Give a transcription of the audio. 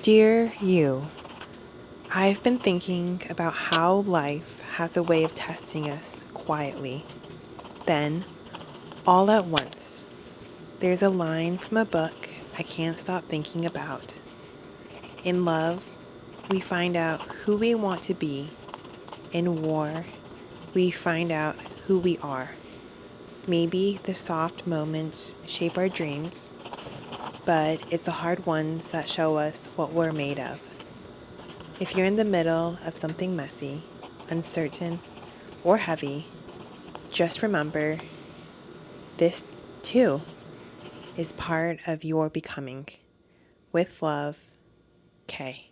Dear you, I've been thinking about how life has a way of testing us quietly. Then, all at once, there's a line from a book I can't stop thinking about. In love, we find out who we want to be. In war, we find out who we are. Maybe the soft moments shape our dreams, but it's the hard ones that show us what we're made of. If you're in the middle of something messy, uncertain, or heavy, just remember this too is part of your becoming. With love, Kay.